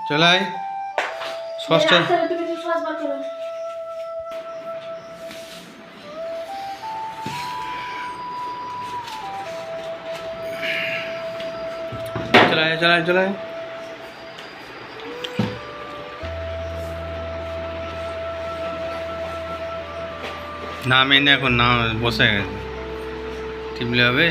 চলে আয় সসটা চলে আয় না মেনে এখন না বসে গেছে টিপলে হবে।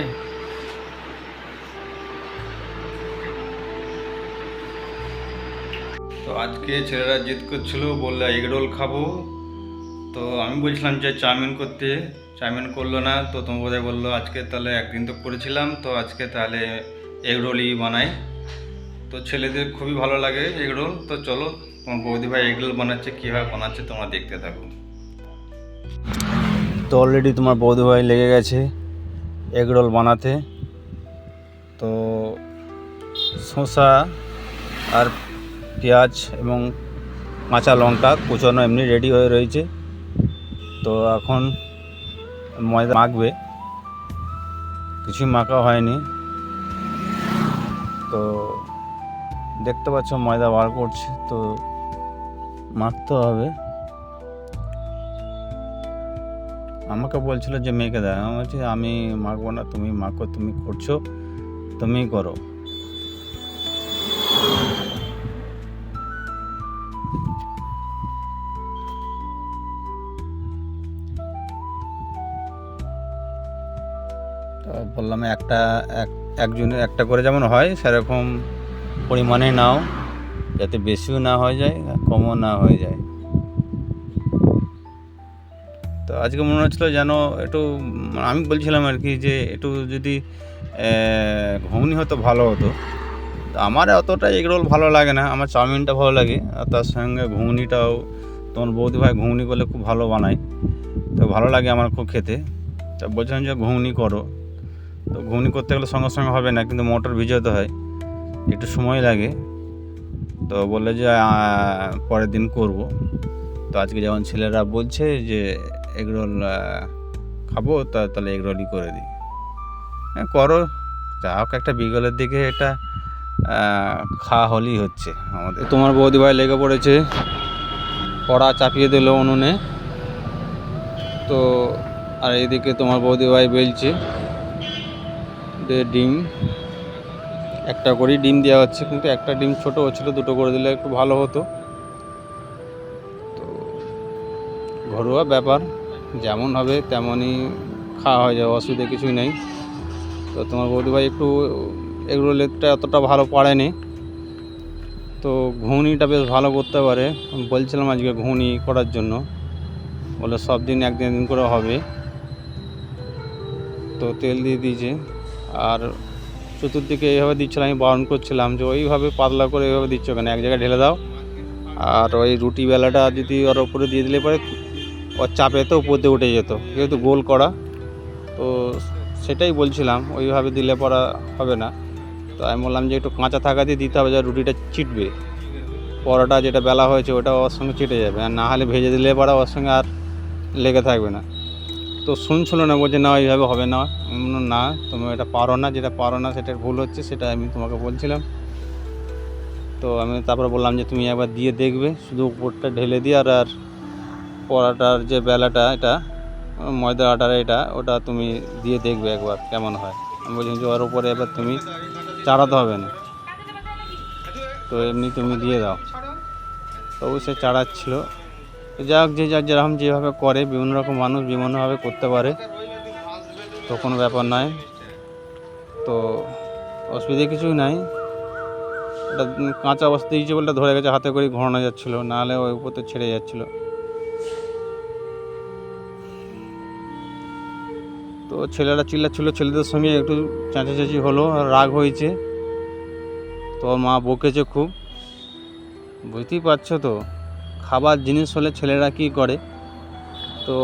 তো আজকে ছেলেরা জিদ করছিল, বললো এগ রোল খাবো। তো আমি বলছিলাম যে চাউমিন করতে, চাউমিন করলো না। তো তোমার বোধহয় বললো আজকে তাহলে একদিন তো করেছিলাম, তো আজকে তাহলে এগ রোলই বানাই। তো ছেলেদের খুবই ভালো লাগে এগ রোল। তো চলো তোমার বৌদি ভাই এগ রোল বানাচ্ছে, কীভাবে বানাচ্ছে তোমরা দেখতে থাকো। তো অলরেডি তোমার বৌদি ভাই লেগে গেছে এগ রোল বানাতে। তো শসা আর পেঁয়াজ এবং কাঁচা লঙ্কা কুচানো এমনি রেডি হয়ে রয়েছে। তো এখন ময়দা মাখবে, কিছুই মাখা হয়নি। তো দেখতে পাচ্ছ ময়দা বার করছে, তো মাখতে হবে। আমাকে বলছিল যে মেখে দেয়, আমি বলছি আমি মাখবো না, তুমি মাখো, তুমি করছো তুমিই করো। তো বললাম একজনের একটা করে যেমন হয় সেরকম পরিমাণে নাও, যাতে বেশিও না হয়ে যায় কমও না হয়ে যায়। তো আজকে মনে হচ্ছিলো যেন একটু, আমি বলছিলাম আর কি যে একটু যদি ঘুগনি হতো ভালো হতো। তো আমার অতটা এগ রোল ভালো লাগে না, আমার চাউমিনটা ভালো লাগে। আর তার সঙ্গে ঘুগনিটাও তোমার বৌদি ভাই ঘুগনি করলে খুব ভালো বানায়, তো ভালো লাগে আমার খুব খেতে। তা বলছিলাম যে ঘুগনি করো। তো ঘুগনি করতে গেলে সঙ্গে সঙ্গে হবে না, কিন্তু মটর ভিজাতে হয়, একটু সময় লাগে। তো বললে যে পরের দিন করব। তো আজকে যেমন ছেলেরা বলছে যে এগরোল খাবো, তাহলে এগরোলই করে দিই। হ্যাঁ করো, যা হোক একটা বিকেলের দিকে এটা খাওয়া হলেই হচ্ছে আমাদের। তোমার বৌদি ভাই লেগে পড়েছে, কড়া চাপিয়ে দিল উনুনে। তো আর এইদিকে তোমার বৌদি ভাই বেলছে, ডিম একটা করেই ডিম দেওয়া হচ্ছে, কিন্তু একটা ডিম ছোটো হচ্ছিলো, দুটো করে দিলে একটু ভালো হতো। তো ঘরোয়া ব্যাপার, যেমন হবে তেমনই খাওয়া হয়ে যাবে, অসুবিধা কিছুই নেই। তো তোমার বৌদি ভাই একটু এগরোলটা অতটা ভালো পারেনি, তো ঘুগনিটা বেশ ভালো করতে পারে। বলছিলাম আজকে ঘুগনি করার জন্য, বলে সব দিন একদিন করে হবে। তো তেল দিয়ে দিয়েছে, আর চতুর্দিকে এইভাবে দিচ্ছিলাম, আমি বারণ করছিলাম যে ওইভাবে পাতলা করে এইভাবে দিচ্ছ কেন, এক জায়গায় ঢেলে দাও। আর ওই রুটি বেলাটা যদি ওর ওপরে দিয়ে দিলে পরে ওর চাপে তো উপর দিয়ে উঠে যেত, যেহেতু গোল করা। তো সেটাই বলছিলাম, ওইভাবে দিলে পড়া হবে না। তো আমি বললাম যে একটু কাঁচা থাকা দিয়ে দিতে হবে, যা রুটিটা চিটবে, পরোটা যেটা বেলা হয়েছে ওটা ওর সঙ্গে চিটে যাবে, আর না হলে ভেজে দিলে পড়া ওর সঙ্গে আর লেগে থাকবে না। তো শুনছিল না, বলছে না এইভাবে হবে না। না তুমি এটা পারো না, যেটা পারো না সেটার ভুল হচ্ছে, সেটা আমি তোমাকে বলছিলাম। তো আমি তারপরে বললাম যে তুমি একবার দিয়ে দেখবে, শুধু উপরটা ঢেলে দিয়ে, আর পরোটার যে বেলাটা এটা ময়দা আটার এটা, ওটা তুমি দিয়ে দেখবে একবার কেমন হয়। আমি বলছি যে ওর উপরে এবার তুমি চাড়াতে হবে না, তো এমনি তুমি দিয়ে দাও। তবু সে চাড়াচ্ছিল। যা হোক, যে যার যেরকম যেভাবে করে, বিভিন্ন রকম মানুষ বিভিন্নভাবে করতে পারে, তো কোনো ব্যাপার নয়। তো অসুবিধা কিছুই নাই। এটা কাঁচা অবস্থা দিয়েছে বলে ধরে গেছে, হাতে করে ঘোরানো যাচ্ছিলো, নাহলে ওই উপর তো ছেড়ে যাচ্ছিলো। তো ছেলেরা চিল্লাচ্ছিল, ছেলেদের সঙ্গে একটু চেঁচাচেঁচি হলো, আর রাগ হয়েছে। তো মা বকেছে খুব, বুঝতেই পারছো তো, খাবার জিনিস হলে ছেলেরা কী করে। তো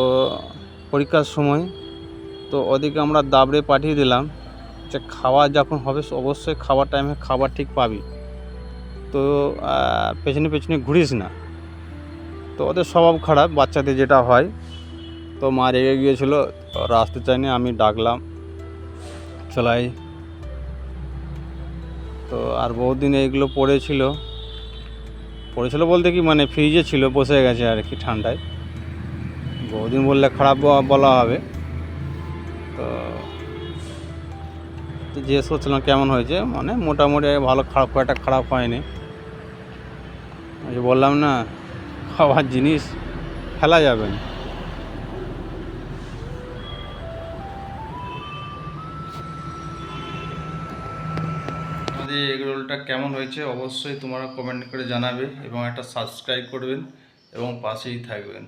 পরীক্ষার সময় তো ওদিকে আমরা দাবড়ে পাঠিয়ে দিলাম যে খাওয়া যখন হবে অবশ্যই খাবার টাইমে খাবার ঠিক পাবি, তো পেছনে পেছনে ঘুরিস না। তো ওদের স্বভাব খারাপ, বাচ্চাদের যেটা হয়। তো মা রেগে গিয়েছিলো, ওরা আসতে চায়নি, আমি ডাকলাম চলাই। তো আর বহুদিন এইগুলো পড়েছিল, পড়েছিল বলতে কি মানে ফ্রিজে ছিল, বসে গেছে আর কি ঠান্ডায়। বহুদিন বললে খারাপ বলা হবে। তো জিজ্ঞেস করছিলাম কেমন হয়েছে, মানে মোটামুটি ভালো, খারাপ একটা খারাপ হয়নি। বললাম না, খাওয়ার জিনিস ফেলা যাবে না। আমাদের এগ রোলটা কেমন হয়েছে অবশ্যই তোমরা কমেন্ট করে জানাবে এবং একটা সাবস্ক্রাইব করবেন এবং পাশেই থাকবেন।